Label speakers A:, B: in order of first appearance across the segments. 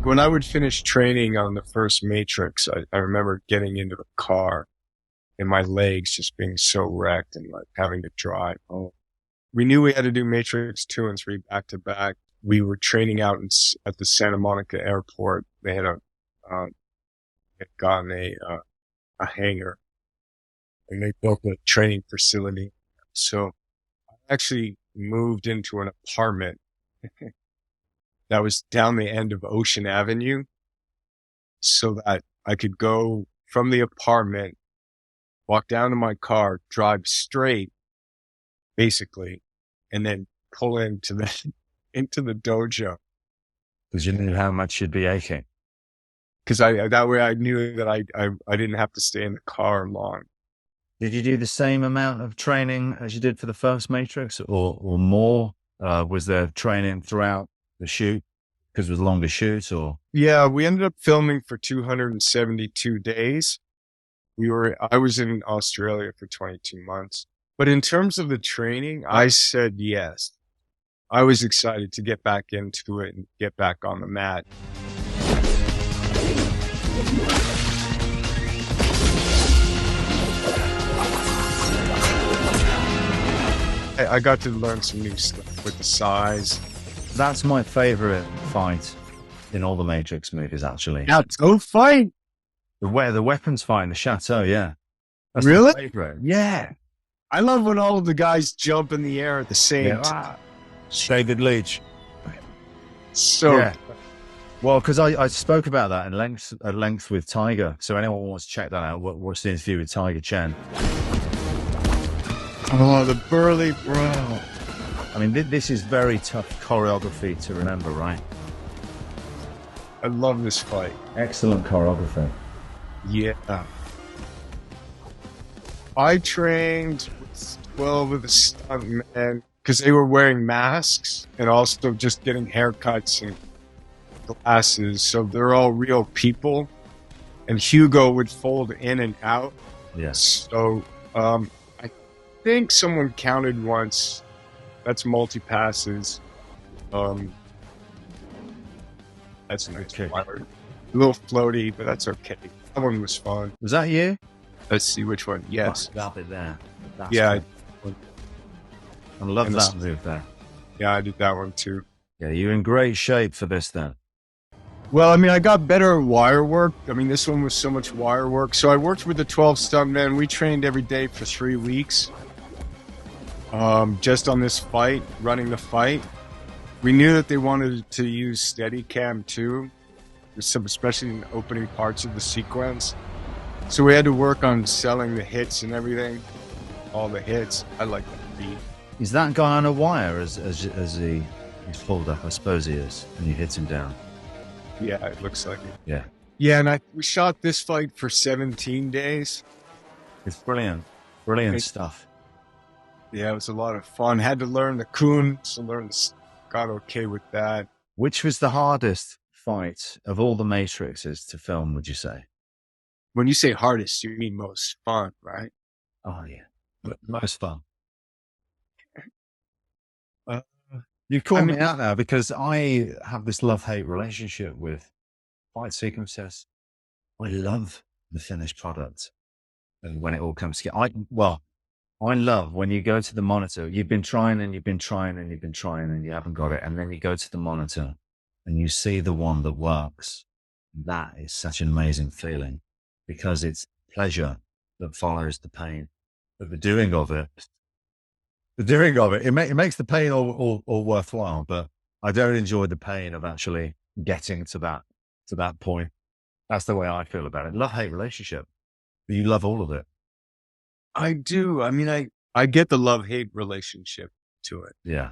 A: when I would finish training on the first Matrix, I remember getting into the car and my legs just being so wrecked and like having to drive home. We knew we had to do Matrix 2 and 3 back to back. We were training out at the Santa Monica airport. They had had gotten a hangar and they built a training facility. So I actually moved into an apartment that was down the end of Ocean Avenue so that I could go from the apartment, walk down to my car, drive straight, basically, and then pull into into the dojo.
B: Because you knew how much you'd be aching.
A: Because that way I knew that I didn't have to stay in the car long.
B: Did you do the same amount of training as you did for the first Matrix or more? Was there training throughout the shoot because it was a longer shoot or?
A: Yeah, we ended up filming for 272 days. I was in Australia for 22 months. But in terms of the training, I said yes. I was excited to get back into it and get back on the mat. I got to learn some new stuff with the size.
B: That's my favorite fight in all the Matrix movies, actually.
A: Chateau fight?
B: The weapons fight in the chateau, yeah. That's
A: really?
B: my favorite. Yeah.
A: I love when all of the guys jump in the air at the same time.
B: David Leitch.
A: So,
B: yeah. Well, because I spoke about that at length with Tiger. So anyone who wants to check that out, watch the interview with Tiger Chen.
A: Oh, the burly bro.
B: I mean, this is very tough choreography to remember, right?
A: I love this fight.
B: Excellent choreography.
A: Yeah. I trained with 12 of the stuntmen because they were wearing masks and also just getting haircuts and glasses. So they're all real people. And Hugo would fold in and out.
B: Yes.
A: So, I think someone counted once. That's multi-passes. That's nice.
B: Okay.
A: A little floaty, but that's okay. That one was fun.
B: Was that you?
A: Let's see which one. Yes.
B: Got it there. That's
A: yeah.
B: Cool. I love that move there.
A: Yeah, I did that one too.
B: Yeah, you're in great shape for this then.
A: Well, I mean, I got better at wire work. I mean, this one was so much wire work. So I worked with the 12 stuntmen. We trained every day for 3 weeks. Just on this fight, running the fight. We knew that they wanted to use Steadicam too, especially in the opening parts of the sequence. So we had to work on selling the hits and everything. All the hits. I like that beat.
B: Is that guy on a wire as he's pulled up? I suppose he is, and you hit him down.
A: Yeah, it looks like it.
B: Yeah.
A: Yeah, and we shot this fight for 17 days.
B: It's brilliant. Brilliant stuff.
A: Yeah, it was a lot of fun. Had to learn the kun, so got okay with that.
B: Which was the hardest fight of all the Matrixes to film, would you say?
A: When you say hardest, you mean most fun, right?
B: Oh, yeah. But most fun. You've called me out now because I have this love-hate relationship with fight sequences. I love the finished product. And when it all comes together, I love when you go to the monitor, you've been trying and you've been trying and you've been trying and you haven't got it. And then you go to the monitor and you see the one that works. That is such an amazing feeling because it's pleasure that follows the pain. But the doing of it, it makes the pain all worthwhile, but I don't enjoy the pain of actually getting to that point. That's the way I feel about it. Love-hate relationship. But you love all of it.
A: I do. I mean, I get the love-hate relationship to it.
B: Yeah.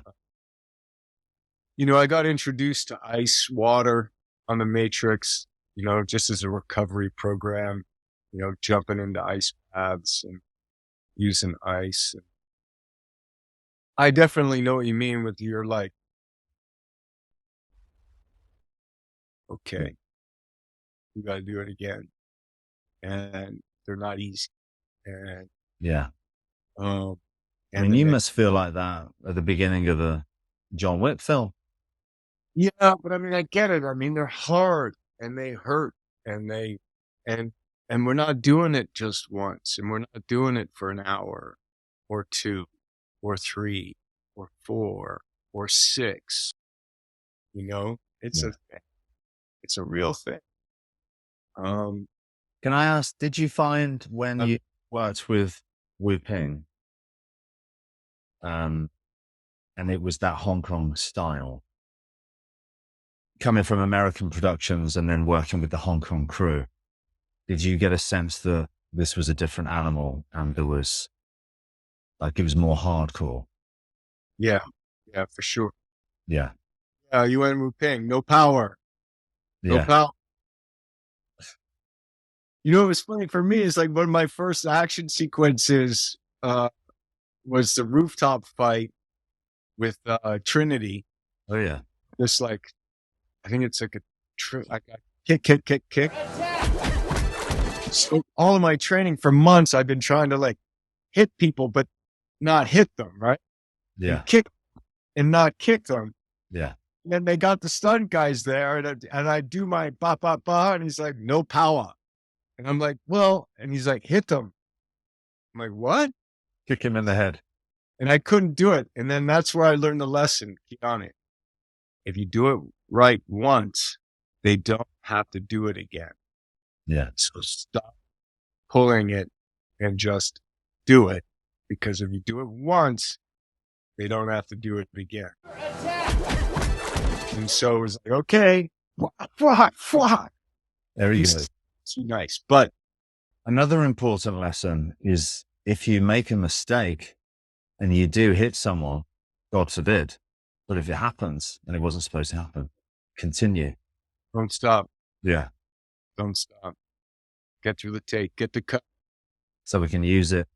A: You know, I got introduced to ice water on the Matrix, you know, just as a recovery program, you know, jumping into ice baths and using ice. I definitely know what you mean with your like, okay, you got to do it again. And they're not easy. And
B: yeah.
A: And
B: I mean, you must feel like that at the beginning of a John Wick film.
A: Yeah, but I mean, I get it. I mean, they're hard and they hurt and and, and we're not doing it just once and we're not doing it for an hour or two or three or four or six, you know,
B: Yeah.
A: it's a real thing. Um,
B: Can I ask, did you find when
A: um,
B: you worked with Wu Ping, and it was that Hong Kong style, coming from American productions and then working with the Hong Kong crew, did you get a sense that this was a different animal and there was like, it was more hardcore?
A: yeah, yeah, for sure.
B: Yeah.
A: You went Wu Ping, no power, no
B: Yeah.
A: power. You know, what was funny for me is like one of my first action sequences, was the rooftop fight with, Trinity.
B: Oh yeah.
A: Just like, I think it's like like a kick, kick, kick, kick. So all of my training for months, I've been trying to like hit people, but not hit them, right?
B: Yeah.
A: And kick and not kick them.
B: Yeah.
A: And then they got the stunt guys there and I do my ba, ba, ba. And he's like, no power. And I'm like, well, and he's like, hit them. I'm like, what?
B: Kick him in the head.
A: And I couldn't do it. And then that's where I learned the lesson, Keanu. If you do it right once, they don't have to do it again.
B: Yeah.
A: So stop pulling it and just do it. Because if you do it once, they don't have to do it again. And so it was like, okay,
B: There you go.
A: It's nice. But
B: Another important lesson is if you make a mistake and you do hit someone, God forbid, but if it happens and it wasn't supposed to happen, continue.
A: don't stop.
B: Yeah.
A: Don't stop. Get through the take. Get the cut.
B: So we can use it.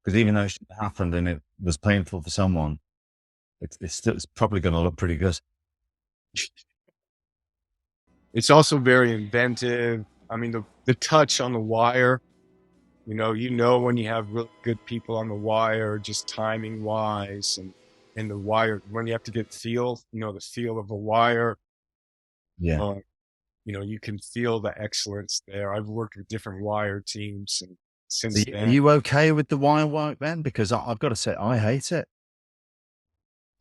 B: Because even though it happened and it was painful for someone, it's probably going to look pretty good.
A: It's also very inventive. I mean, the touch on the wire, you know, when you have really good people on the wire, just timing wise and the wire, when you have to get feel, the feel of a wire,
B: Yeah.
A: you know, you can feel the excellence there. I've worked with different wire teams and since
B: Are
A: then,
B: you okay with the wire work then? Because I've got to say, I hate it.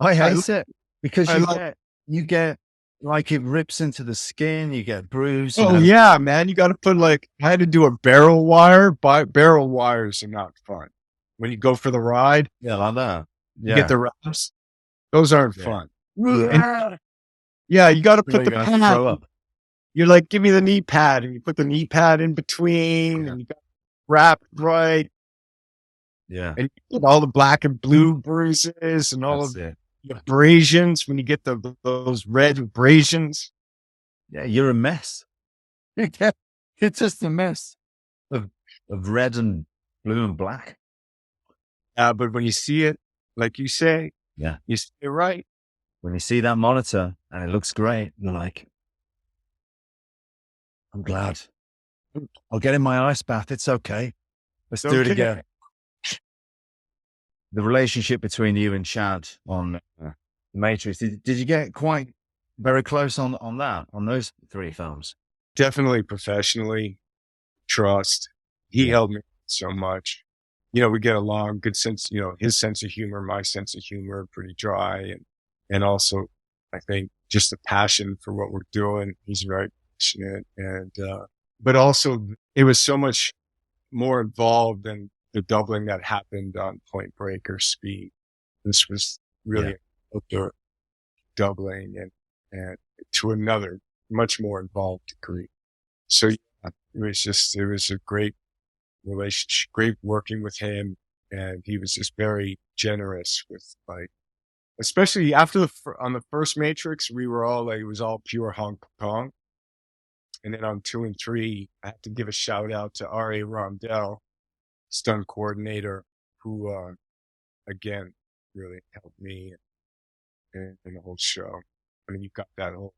B: I
A: I,
B: hate it because
A: I like,
B: you get like it rips into the skin, you get bruised.
A: oh yeah, man, you got to put like, I had to do a barrel wire, barrel wires are not fun. When you go for the ride,
B: Yeah, like that.
A: you get the wraps. Those aren't
B: Yeah.
A: fun. And yeah, you got to put the pad.
B: Throw up.
A: You're like, give me the knee pad, and you put the knee pad in between, and you got wrapped right,
B: Yeah.
A: and you get all the black and blue bruises and all
B: That's
A: of
B: it.
A: the abrasions when you get those red abrasions.
B: Yeah, you're a mess. It's just a mess of red and blue and black.
A: But when you see it, like you say,
B: Yeah.
A: you see it right.
B: When you see that monitor and it looks great, you're like, I'm glad. I'll get in my ice bath. It's okay. Let's do it again. The relationship between you and Chad on Matrix, did you get quite very close on that, on those 3 films?
A: Definitely professionally, trust. He helped me so much. You know, we get along, good sense, his sense of humor, my sense of humor, pretty dry. And also, I think just the passion for what we're doing. He's very passionate. And, but also it was so much more involved than the doubling that happened on Point Break or Speed. This was really a doubling and to another much more involved degree. So yeah, it was a great relationship, great working with him. And he was just very generous with like, especially after on the first Matrix, we were all like, it was all pure Hong Kong. And then on 2 and 3, I have to give a shout out to R.A. Rondell, stunt coordinator, who, again, really helped me in the whole show. I mean, you've got that whole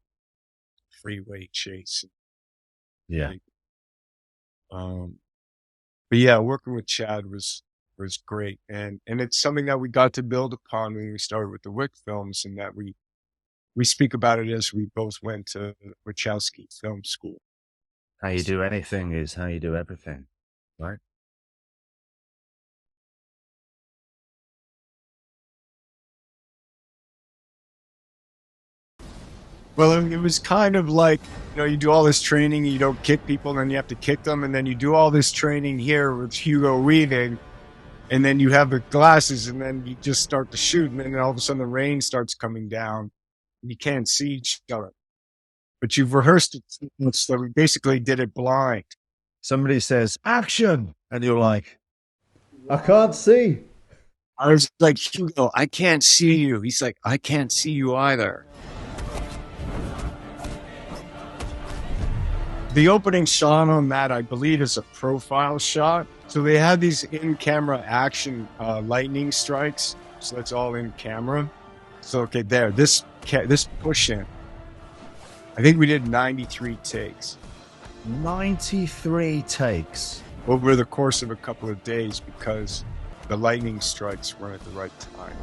A: freeway chase.
B: Yeah.
A: But yeah, working with Chad was great. And it's something that we got to build upon when we started with the Wick films and that we We speak about it as we both went to Wachowski Film School.
B: How you do anything is how you do everything, right?
A: Well, it was kind of like, you do all this training, you don't kick people, and then you have to kick them, and then you do all this training here with Hugo Weaving, and then you have the glasses, and then you just start to shoot, and then all of a sudden the rain starts coming down, and you can't see each other. But you've rehearsed it, so we basically did it blind.
B: Somebody says, action! And you're like, I can't see.
A: I was like, Hugo, I can't see you. He's like, I can't see you either. The opening shot on that, I believe, is a profile shot. So they had these in-camera action lightning strikes. So that's all in camera. So, okay, there, this push-in. I think we did 93 takes.
B: 93 takes?
A: Over the course of a couple of days because the lightning strikes weren't at the right time.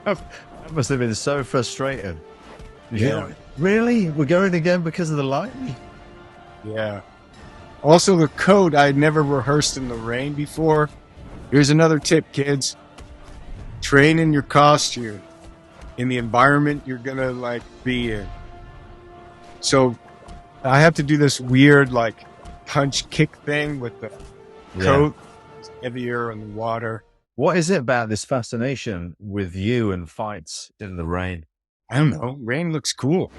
B: That must have been so frustrating.
A: Yeah.
B: Really? We're going again because of the lightning?
A: Yeah. Also, the code, I had never rehearsed in the rain before. Here's another tip, kids. Train in your costume, in the environment you're going to, be in. So, I have to do this weird, punch kick thing with the coat. It's heavier in the water.
B: What is it about this fascination with you and fights in the rain?
A: I don't know. Rain looks cool.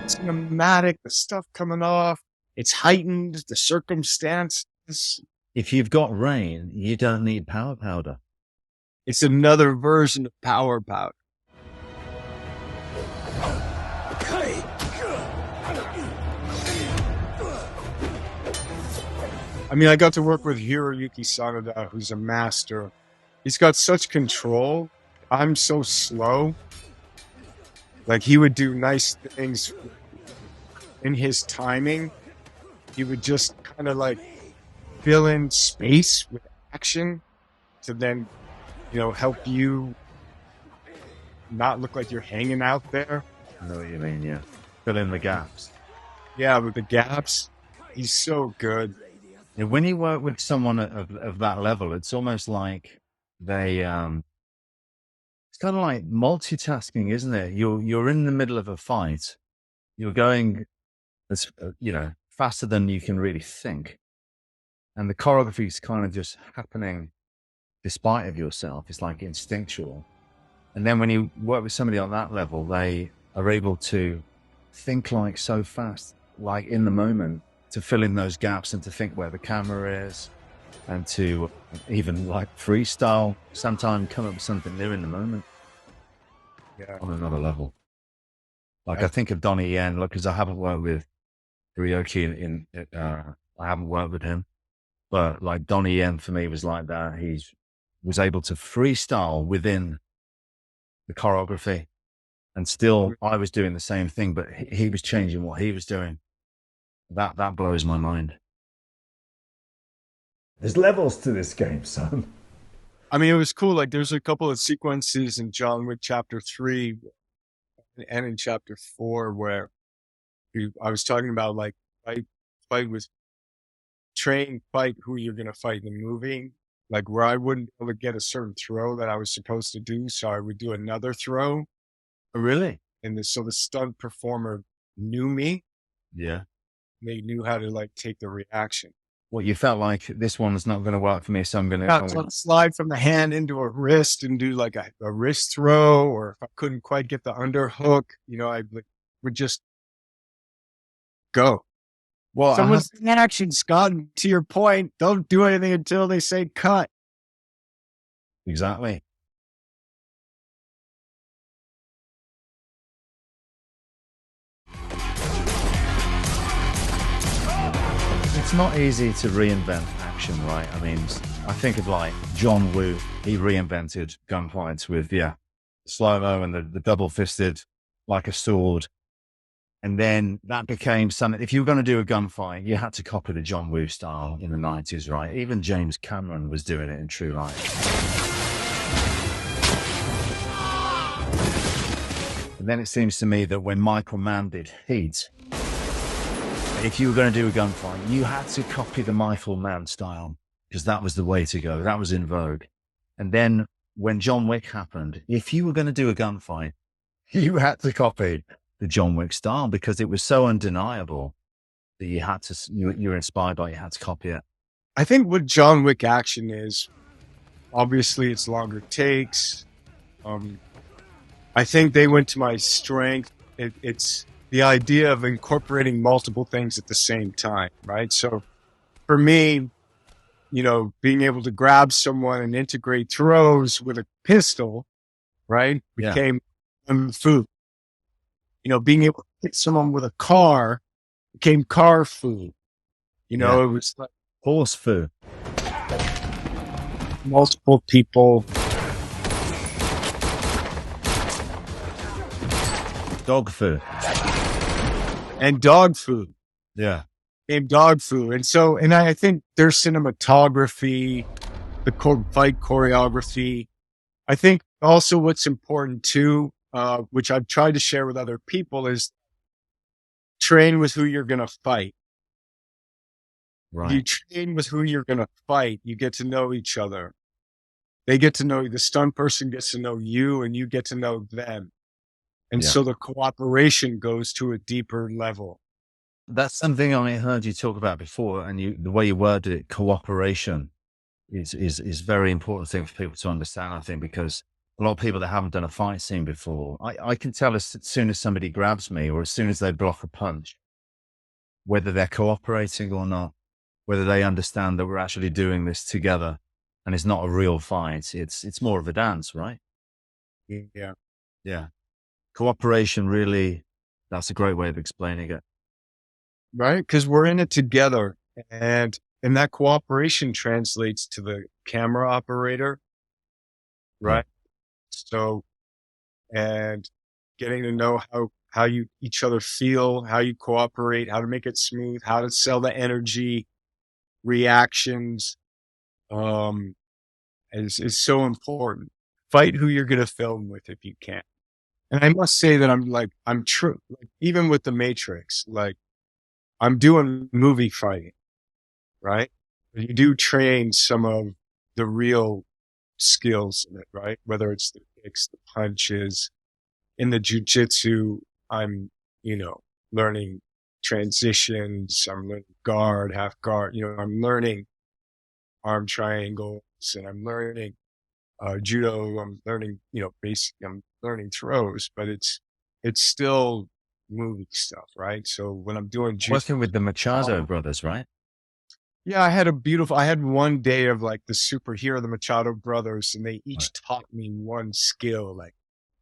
A: Cinematic, the stuff coming off. It's heightened, the circumstances.
B: If you've got rain, you don't need power powder.
A: It's another version of power powder. I mean, I got to work with Hiroyuki Sanada, who's a master. He's got such control. I'm so slow. He would do nice things in his timing. He would just kind of fill in space with action to then, help you not look like you're hanging out there.
B: I know what you mean, yeah. Fill in the gaps.
A: Yeah, with the gaps. He's so good.
B: When you work with someone of that level, it's almost like they, it's kind of like multitasking, isn't it? You're in the middle of a fight. You're going, faster than you can really think. And the choreography is kind of just happening despite of yourself. It's like instinctual. And then when you work with somebody on that level, they are able to think so fast, in the moment, to fill in those gaps and to think where the camera is and to even freestyle, sometimes come up with something new in the moment.
A: Yeah.
B: On another level. I think of Donnie Yen, because I haven't worked with Hiroyuki I haven't worked with him, but Donnie Yen for me was like that. He was able to freestyle within the choreography, and still I was doing the same thing, but he was changing what he was doing. That blows my mind. There's levels to this game, son.
A: I mean, it was cool. There's a couple of sequences in John Wick Chapter 3 and in Chapter 4 where I was talking about fight with fight who you're going to fight in the movie. Where I wouldn't be able to get a certain throw that I was supposed to do, so I would do another throw.
B: Oh, really?
A: And so the stunt performer knew me.
B: Yeah.
A: They knew how to take the reaction.
B: Well, you felt like this one's not going to work for me, so I'm going to
A: slide from the hand into a wrist and do a wrist throw, or if I couldn't quite get the underhook, I would just go.
B: Well,
A: someone's action, Scott. To your point, don't do anything until they say cut.
B: Exactly. It's not easy to reinvent action, right? I mean, I think of John Woo. He reinvented gunfights with, slow-mo and the double-fisted, like a sword. And then that became something. If you were going to do a gunfight, you had to copy the John Woo style in the 90s, right? Even James Cameron was doing it in True Life. And then it seems to me that when Michael Mann did Heat, if you were going to do a gunfight, you had to copy the Michael Mann style because that was the way to go. That was in vogue. And then when John Wick happened, if you were going to do a gunfight, you had to copy the John Wick style because it was so undeniable that you had to, you were inspired by it, you had to copy it.
A: I think what John Wick action is, obviously it's longer takes. I think they went to my strength. It's the idea of incorporating multiple things at the same time, right? So for me, you know, being able to grab someone and integrate throws with a pistol, right, became food. You know, being able to hit someone with a car became car food. You know, it was like
B: horse food.
A: Multiple people.
B: Dog food.
A: And dog food.
B: Yeah.
A: Became dog food. And so, and I think their cinematography, the fight choreography, I think also what's important too, which I've tried to share with other people, is train with who you're going to fight.
B: Right.
A: You train with who you're going to fight. You get to know each other. They get to know you. The stunt person gets to know you and you get to know them. And so the cooperation goes to a deeper level.
B: That's something I heard you talk about before, and the way you worded it, cooperation is very important thing for people to understand, I think, because a lot of people that haven't done a fight scene before, I can tell as soon as somebody grabs me or as soon as they block a punch, whether they're cooperating or not, whether they understand that we're actually doing this together and it's not a real fight. It's more of a dance, right?
A: Yeah.
B: Yeah. Cooperation really, that's a great way of explaining it.
A: Right? Because we're in it together, and that cooperation translates to the camera operator, right? So, and getting to know how you each other feel, how you cooperate, how to make it smooth, how to sell the energy, reactions, is so important. Fight who you're going to film with if you can. And I must say that I'm true. Like, even with the Matrix, like, I'm doing movie fighting, right? You do train some of the real skills in it, right? Whether it's the kicks, the punches. In the JuJitsu, I'm, learning transitions. I'm learning guard, half guard. I'm learning arm triangles, and I'm learning judo. I'm learning, I'm learning throws, but it's still movie stuff, right? So when I'm doing
B: working with the Machado brothers, right?
A: Yeah, I had one day of like the superhero, the Machado brothers, and they each taught me one skill, like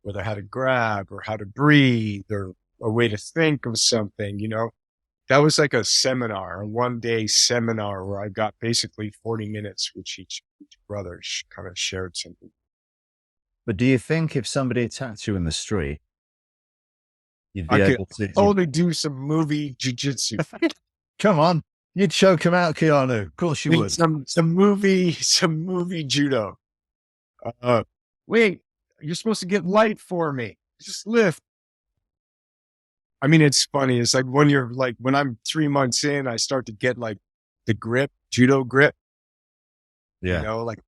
A: whether how to grab or how to breathe or a way to think of something, That was like a seminar, a 1-day seminar where I got basically 40 minutes, which each brother kind of shared something.
B: But do you think if somebody attacked you in the street, you'd be able to
A: only do some movie jiu-jitsu?
B: Come on. You'd choke him out, Keanu. Of course you would.
A: Some movie judo. Wait, you're supposed to get light for me. Just lift. I mean, it's funny. It's like when I'm 3 months in, I start to get like the grip, judo grip.
B: Yeah.
A: Like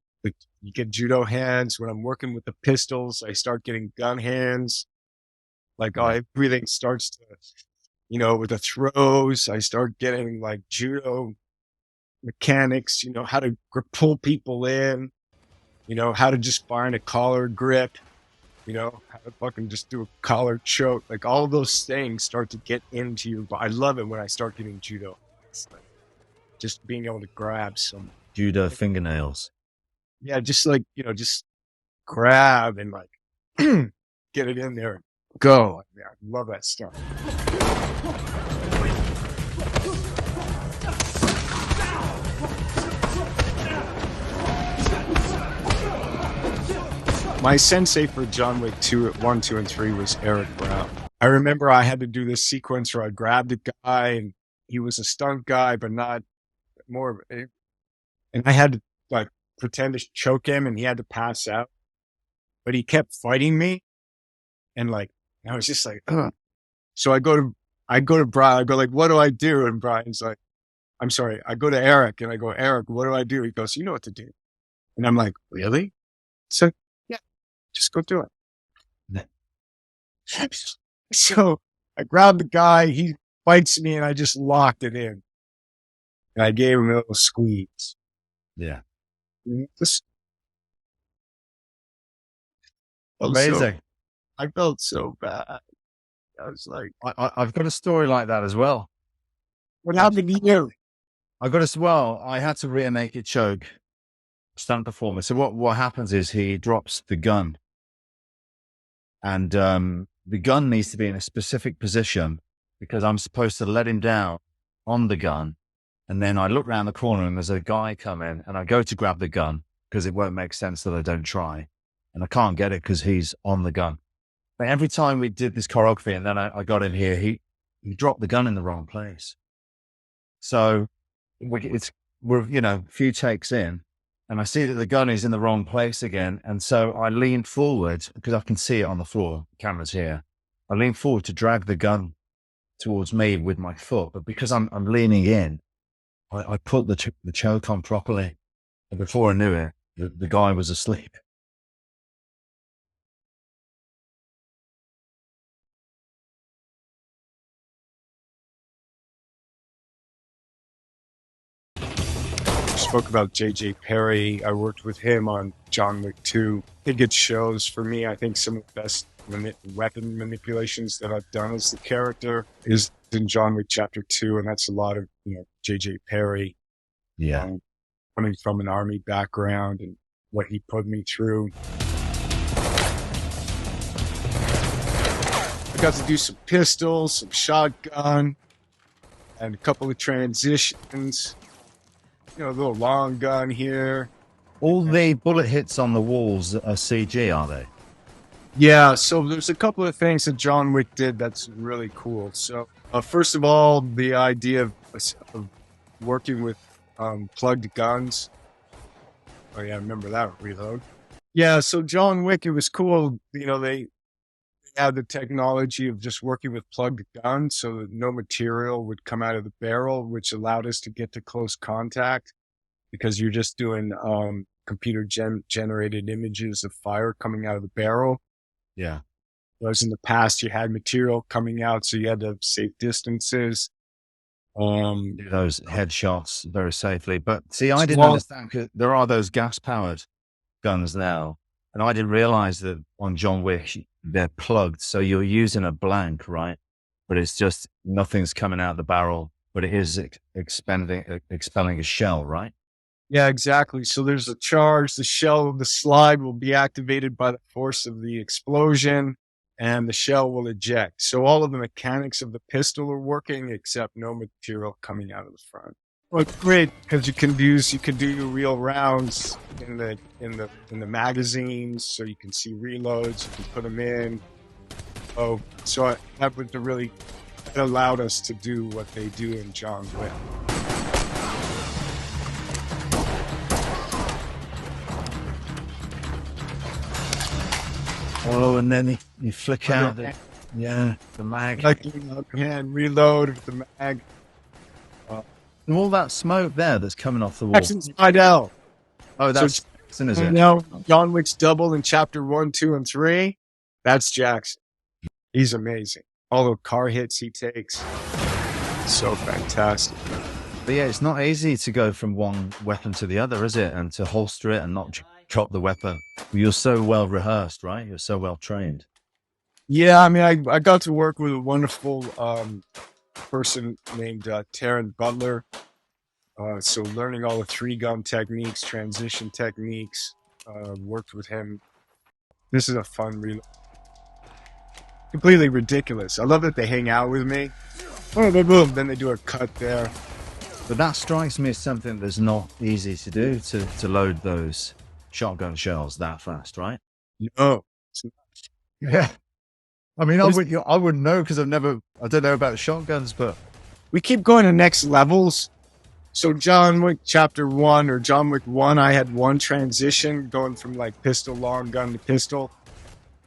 A: you get judo hands. When I'm working with the pistols, I start getting gun hands. Like everything starts to, with the throws, I start getting like judo mechanics, how to pull people in, how to just find a collar grip, how to fucking just do a collar choke. Like all of those things start to get into your body. I love it when I start getting judo. It's like just being able to grab some
B: judo fingernails.
A: Yeah, just like, just grab and like get it in there and go. I love that stuff. My sensei for John Wick 1, 2, and 3 was Eric Brown. I remember I had to do this sequence where I grabbed a guy and he was a stunt guy, but not more. And I had to like pretend to choke him and he had to pass out, but he kept fighting me. And like, I was just like, ugh. So I go to Brian, I go like, what do I do? And Brian's like, I'm sorry. I go to Eric and I go, Eric, what do I do? He goes, you know what to do. And I'm like, really? So yeah, just go do it. So I grabbed the guy, he bites me and I just locked it in. And I gave him a little squeeze.
B: Yeah.
A: Just
B: Amazing.
A: I felt so bad. I was like,
B: I've got a story like that as well.
A: what happened to you?
B: I had to rear naked choke stunt performer. So what happens is he drops the gun, and the gun needs to be in a specific position because I'm supposed to let him down on the gun. And then I look around the corner and there's a guy coming and I go to grab the gun because it won't make sense that I don't try. And I can't get it because he's on the gun. But every time we did this choreography and then I got in here, he dropped the gun in the wrong place. So we're, you know, a few takes in and I see that the gun is in the wrong place again. And so I lean forward because I can see it on the floor. The camera's here. I lean forward to drag the gun towards me with my foot. But because I'm leaning in, I put the choke on properly. And before I knew it, the guy was asleep.
A: Spoke about J.J. Perry. I worked with him on John Wick 2. I think it shows for me, I think some of the best weapon manipulations that I've done as the character is in John Wick Chapter 2, and that's a lot of, you know, J.J. Perry.
B: Yeah.
A: Coming from an army background and what he put me through. I got to do some pistols, some shotgun, and a couple of transitions. You know, a little long gun here.
B: All the bullet hits on the walls are CG, are they?
A: Yeah, so there's a couple of things that John Wick did that's really cool. So, first of all, the idea of working with plugged guns. Oh yeah, I remember that reload. Yeah, so John Wick, it was cool. You know, they had the technology of just working with plugged guns so that no material would come out of the barrel, which allowed us to get to close contact because you're just doing computer generated images of fire coming out of the barrel.
B: Yeah.
A: Whereas in the past, you had material coming out, so you had to have safe distances.
B: Do those headshots very safely. But see, I didn't understand because there are those gas powered guns now. And I didn't realize that on John Wick, they're plugged. So you're using a blank, right? But it's just nothing's coming out of the barrel, but it is expelling a shell, right?
A: Yeah, exactly. So there's a charge. The shell of the slide will be activated by the force of the explosion and the shell will eject. So all of the mechanics of the pistol are working except no material coming out of the front. Well, it's great because you can do your real rounds in the magazines, so you can see reloads. You can put them in. Oh, so that would really it allowed us to do what they do in John Wick.
B: Oh, and then you flick out the mag.
A: Like hand reload with the mag.
B: And all that smoke there that's coming off the wall.
A: Jackson Spidell.
B: Oh, that's Jackson, is it?
A: No, John Wick's double in chapter 1, 2, and 3. That's Jackson. He's amazing. All the car hits he takes. So fantastic.
B: But yeah, it's not easy to go from one weapon to the other, is it? And to holster it and not drop the weapon. You're so well rehearsed, right? You're so well trained.
A: Yeah, I mean, I got to work with a wonderful person named Taryn Butler. So learning all the 3-gun techniques, transition techniques, worked with him. This is a fun reload. Completely ridiculous. I love that they hang out with me. Oh, boom, then they do a cut there.
B: But that strikes me as something that's not easy to do, to load those shotgun shells that fast, right?
A: No, it's not. Yeah.
B: I mean, I wouldn't know because I don't know about shotguns, but
A: we keep going to next levels. So John Wick Chapter 1 or John Wick 1, I had one transition going from like pistol, long gun to pistol.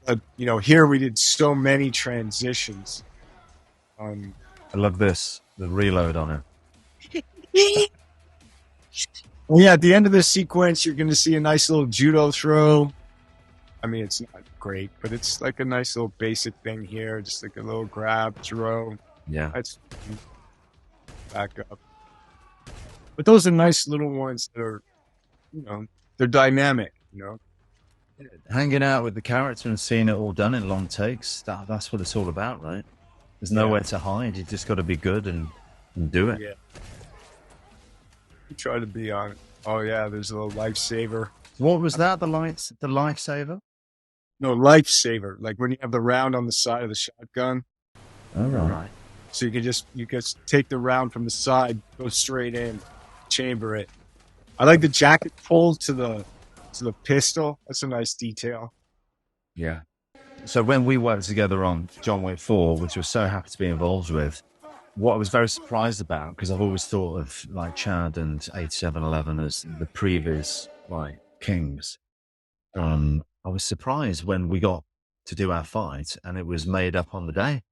A: But, here we did so many transitions.
B: I love this, the reload on it.
A: Well, yeah, at the end of this sequence, you're going to see a nice little judo throw. I mean, it's not great, but it's like a nice little basic thing here. Just like a little grab, throw.
B: Yeah.
A: That's back up. But those are nice little ones that are, they're dynamic,
B: Hanging out with the character and seeing it all done in long takes, that's what it's all about, right? There's nowhere to hide. You just got to be good and do it.
A: Yeah. You try to be on it. Oh, yeah, there's a little lifesaver.
B: What was that, the lifesaver?
A: No, lifesaver. Like when you have the round on the side of the shotgun.
B: All right.
A: So you can just take the round from the side, go straight in, chamber it. I like the jacket pull to the pistol. That's a nice detail.
B: Yeah. So when we worked together on John Wick 4, which I was so happy to be involved with, what I was very surprised about, because I've always thought of like Chad and 8711 as the previous like kings. I was surprised when we got to do our fight and it was made up on the day.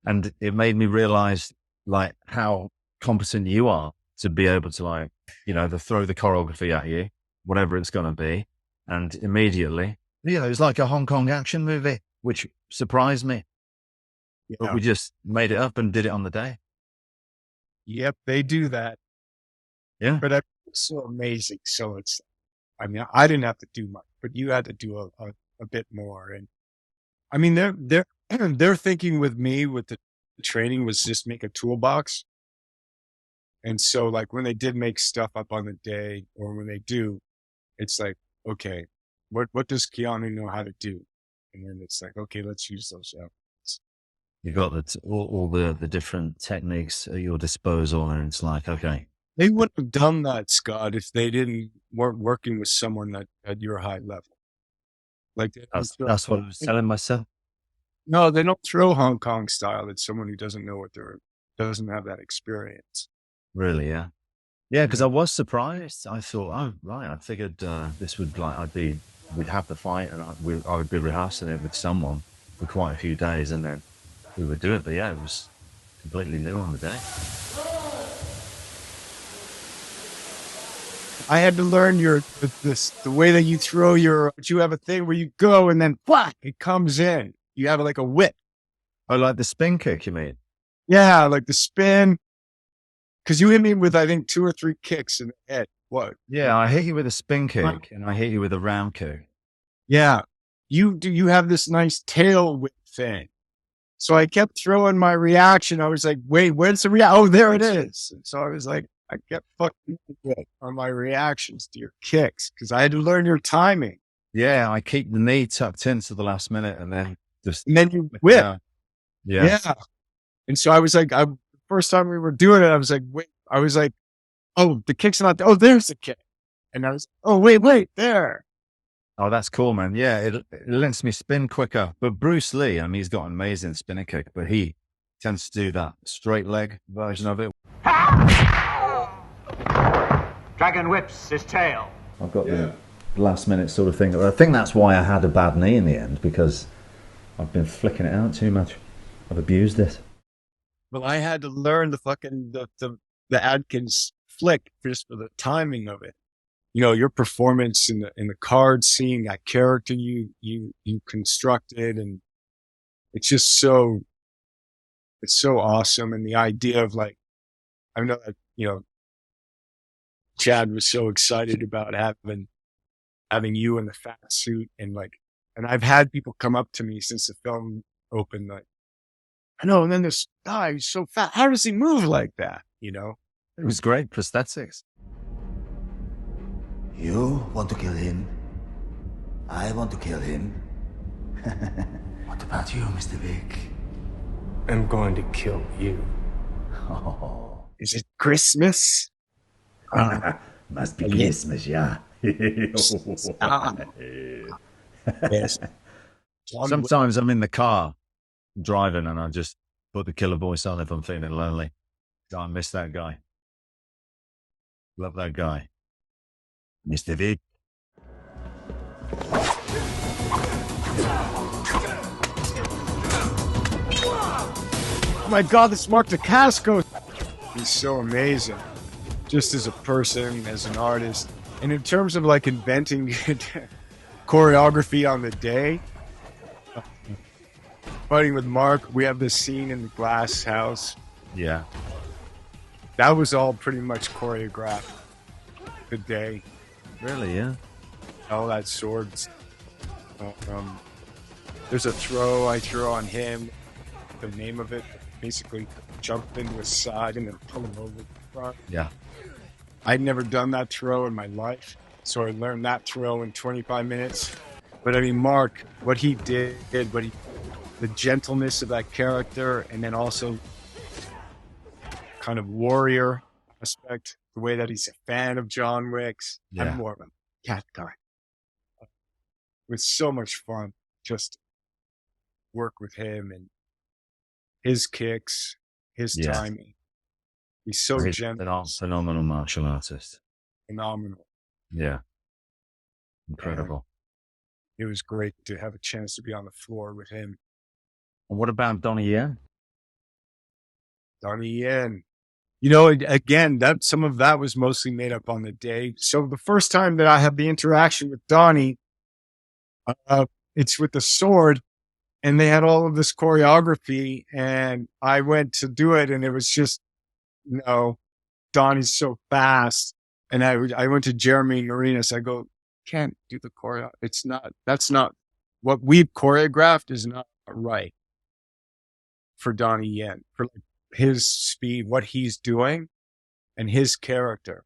B: And it made me realize like how competent you are to be able to like, throw the choreography at you, whatever it's going to be. And immediately, it was like a Hong Kong action movie, which surprised me. Yeah. But we just made it up and did it on the day.
A: Yep, they do that.
B: Yeah.
A: But it's so amazing. So I didn't have to do much, but you had to do a bit more. And I mean, they're thinking with me with the training was just make a toolbox. And so like when they did make stuff up on the day or when they do, it's like, okay, what does Keanu know how to do? And then it's like, okay, let's use those out.
B: You got all the different techniques at your disposal, and it's like, okay.
A: They wouldn't have done that, Scott, if they weren't working with someone that at your high level. Like
B: that's what I was telling myself.
A: No, they don't throw Hong Kong style at someone who doesn't know doesn't have that experience.
B: Really, yeah. Yeah, because I was surprised. I thought, oh, right. I figured this would we'd have the fight and I would be rehearsing it with someone for quite a few days and then we would do it. But yeah, it was completely new on the day.
A: I had to learn the way that you throw you have a thing where you go and then whack, it comes in. You have like a whip.
B: Oh, like the spin kick, you mean?
A: Yeah, like the spin. Because you hit me with, I think, 2 or 3 kicks in the head. What?
B: Yeah, I hit you with a spin kick and I hit you with a round kick.
A: Yeah. You have this nice tail whip thing. So I kept throwing my reaction. I was like, wait, where's the reaction? Oh, there it is. And so I was like, I kept fucking on my reactions to your kicks because I had to learn your timing.
B: Yeah, I keep the knee tucked in to the last minute and then
A: you whip. Yeah. And so I was like, first time we were doing it, I was like, wait, oh, the kick's not there. Oh, there's the kick. And I was, oh, wait, there.
B: Oh, that's cool, man. Yeah, it lets me spin quicker. But Bruce Lee, I mean, he's got an amazing spinning kick, but he tends to do that straight leg version of it.
C: Dragon whips his tail.
B: I've got the last minute sort of thing. I think that's why I had a bad knee in the end, because I've been flicking it out too much. I've abused it.
A: Well, I had to learn the Adkins flick just for the timing of it. Your performance in the card scene, that character you constructed, and it's just it's so awesome. And the idea of like, I know that, Chad was so excited about having you in the fat suit and I've had people come up to me since the film opened, like, I know. And then this guy, he's so fat. How does he move like that?
B: It was great prosthetics.
D: You want to kill him? I want to kill him. What about you, Mr. Wick?
E: I'm going to kill you.
D: Oh.
A: Is it Christmas?
D: Must be Christmas, yeah.
A: Yes.
B: Sometimes I'm in the car driving and I just put the Killer voice on if I'm feeling lonely. I miss that guy. Love that guy. Mr. Vic.
A: Oh my God, this is Mark Dacascos. He's so amazing, just as a person, as an artist. And in terms of like inventing choreography on the day, fighting with Mark, we have this scene in the glass house.
B: Yeah.
A: That was all pretty much choreographed the day.
B: Really, yeah?
A: All that swords. There's a throw I throw on him. The name of it, basically jump into his side and then pull him over the front.
B: Yeah.
A: I'd never done that throw in my life, so I learned that throw in 25 minutes. But I mean, Mark, what he did, the gentleness of that character, and then also kind of warrior aspect, the way that he's a fan of John Wick's.
B: Yeah.
A: I'm more of a cat guy. It was so much fun just work with him and his kicks, his timing. He's so gentle.
B: Phenomenal martial artist.
A: Phenomenal.
B: Yeah. Incredible.
A: It was great to have a chance to be on the floor with him.
B: And what about Donnie Yen?
A: Donnie Yen. You know, again, some of that was mostly made up on the day. So the first time that I had the interaction with Donnie, it's with the sword, and they had all of this choreography, and I went to do it, and it was just, Donnie's so fast. And I went to Jeremy Marinas. I go, can't do the choreo. That's not what we've choreographed is not right for Donnie Yen, for like his speed, what he's doing and his character.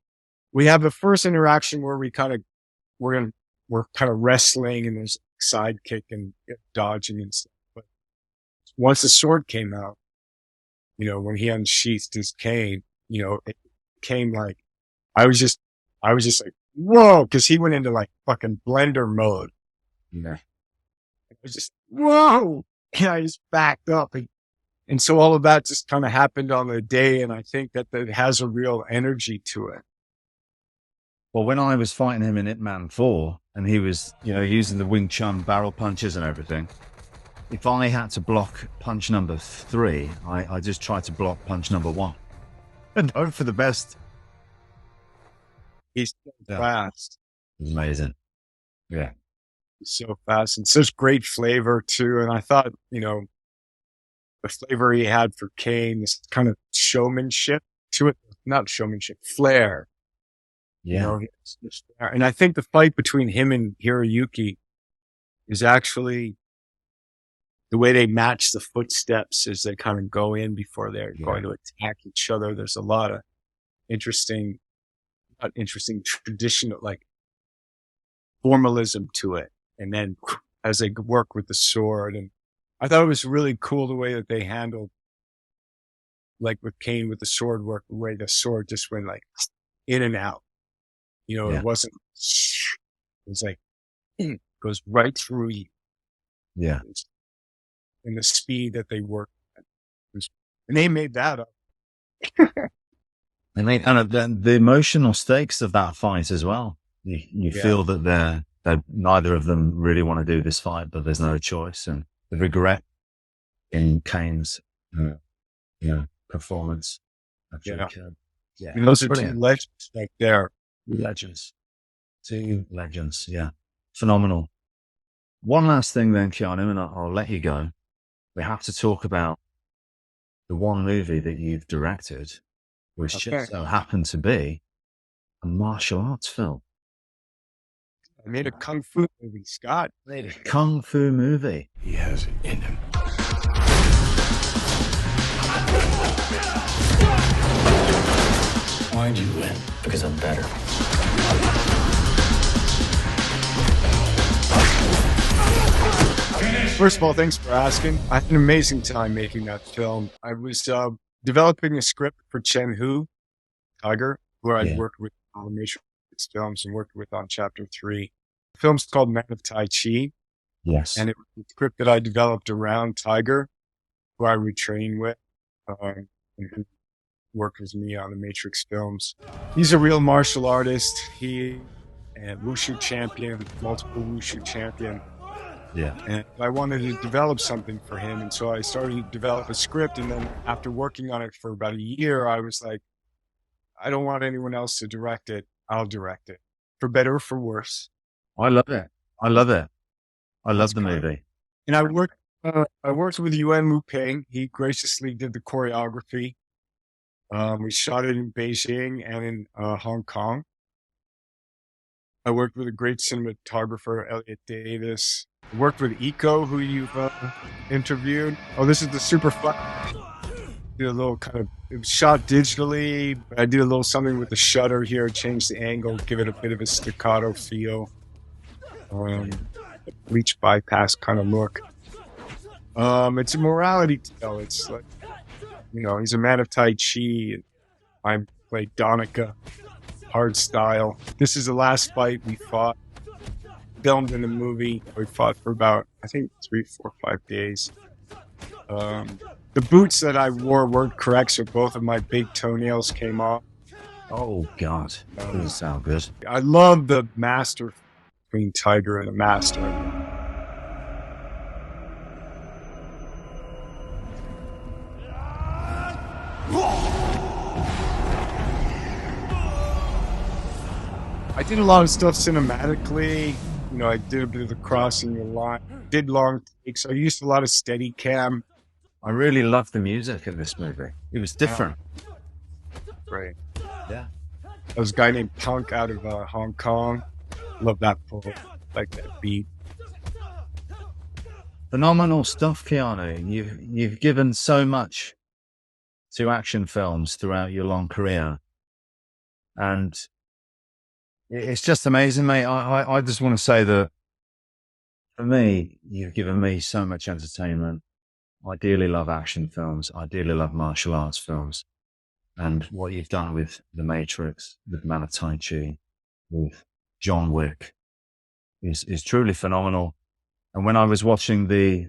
A: We have the first interaction where we're kind of wrestling and there's sidekick and dodging and stuff. But once the sword came out, when he unsheathed his cane, it came like, I was just like, whoa, because he went into like fucking blender mode.
B: Yeah.
A: It was just, whoa. And I just backed up. And so all of that just kind of happened on the day. And I think that has a real energy to it.
B: Well, when I was fighting him in Ip Man 4 and he was, using the Wing Chun barrel punches and everything, if I had to block punch number 3, I just tried to block punch number 1 and hope for the best.
A: He's so fast.
B: Amazing. Yeah.
A: He's so fast and such great flavor too. And I thought, the flavor he had for Kane, this kind of showmanship to it, not showmanship, flair.
B: Yeah.
A: And I think the fight between him and Hiroyuki is actually the way they match the footsteps as they kind of go in before they're going to attack each other. There's a lot of traditional, like formalism to it. And then as they work with the sword, and I thought it was really cool the way that they handled, like with Kane with the sword work, the way the sword just went like in and out. It wasn't, it was like, goes right through you.
B: Yeah.
A: And the speed that they worked at. And they made that up.
B: And the emotional stakes of that fight as well. You feel that neither of them really want to do this fight, but there's no choice. And the regret in Kane's, performance.
A: And those are two legends right there.
B: Legends. 2 legends. Yeah. Phenomenal. One last thing then, Keanu, and I'll let you go. We have to talk about the one movie that you've directed, which just so happened to be a martial arts film.
A: I made a kung fu movie, Scott.
B: Made a kung fu movie.
E: He has it in him. Why'd you win?
D: Because I'm better.
A: First of all, thanks for asking. I had an amazing time making that film. I was developing a script for Chen Hu, Tiger, who I'd worked with on Matrix films and worked with on Chapter 3. The film's called Man of Tai Chi.
B: Yes.
A: And it was a script that I developed around Tiger, who I would train with, and who worked with me on the Matrix films. He's a real martial artist. He and Wushu champion, multiple Wushu champion.
B: Yeah.
A: And I wanted to develop something for him. And so I started to develop a script. And then after working on it for about a year, I was like, I don't want anyone else to direct it. I'll direct it, for better or for worse.
B: I love it. I love it. I love the movie.
A: And I worked with Yuen Wu Ping. He graciously did the choreography. We shot it in Beijing and in Hong Kong. I worked with a great cinematographer, Elliot Davis. I worked with Eco, who you've interviewed. Oh, this is the super fun. Did a little it was shot digitally. I did a little something with the shutter here, change the angle, give it a bit of a staccato feel. Bleach bypass kind of look. It's a morality tale. It's like, he's a man of Tai Chi. And I played Donica, hard style. This is the last fight we fought. Filmed in the movie. We fought for about, I think, 3, 4, 5 days. The boots that I wore weren't correct, so both of my big toenails came off.
B: Oh, God. That doesn't sound good.
A: I love the master between Tiger and a master. I did a lot of stuff cinematically. I did a bit of the crossing the line, did long takes. I used a lot of steady cam.
B: I really loved the music in this movie. It was different.
A: Right.
B: Yeah.
A: There was a guy named Punk out of Hong Kong. Love that pull, like that beat.
B: Phenomenal stuff, Keanu. You've given so much to action films throughout your long career. And it's just amazing, mate. I just want to say that for me, you've given me so much entertainment. I dearly love action films. I dearly love martial arts films. And what you've done with The Matrix, with Man of Tai Chi, with John Wick is truly phenomenal. And when I was watching the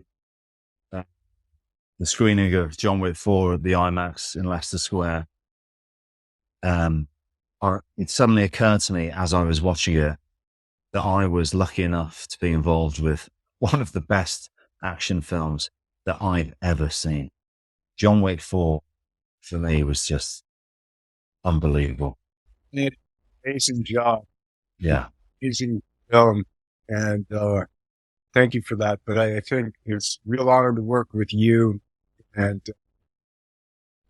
B: screening of John Wick 4 at the IMAX in Leicester Square, it suddenly occurred to me as I was watching it that I was lucky enough to be involved with one of the best action films that I've ever seen. John Wick 4, for me, was just unbelievable.
A: Amazing job.
B: Yeah.
A: Amazing film. And thank you for that. But I think it's a real honor to work with you. And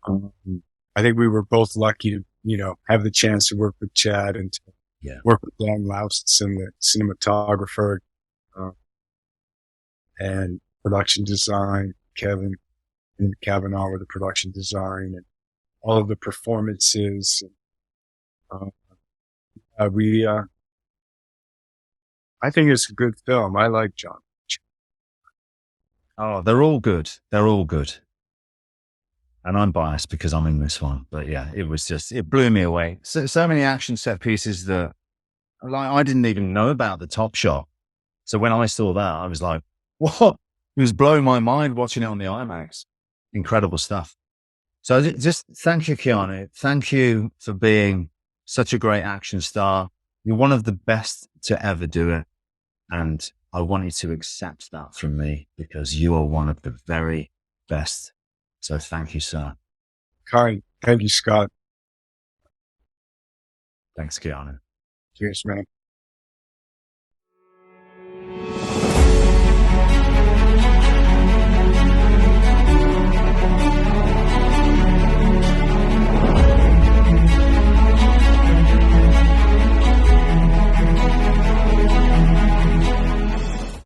A: I think we were both lucky to, have the chance to work with Chad and to work with Dan Laustsen, the cinematographer, and production design, Kevin and Kavanaugh with the production design and all of the performances. I think it's a good film. I like John.
B: Oh, they're all good. They're all good. And I'm biased because I'm in this one. But yeah, it blew me away. So many action set pieces that I didn't even know about the Top Shot. So when I saw that, I was like, what? It was blowing my mind watching it on the IMAX. Incredible stuff. So just thank you, Keanu. Thank you for being such a great action star. You're one of the best to ever do it. And I want you to accept that from me because you are one of the very best. So thank you, sir.
A: Kind. Thank you, Scott.
B: Thanks, Keanu.
A: Cheers, man.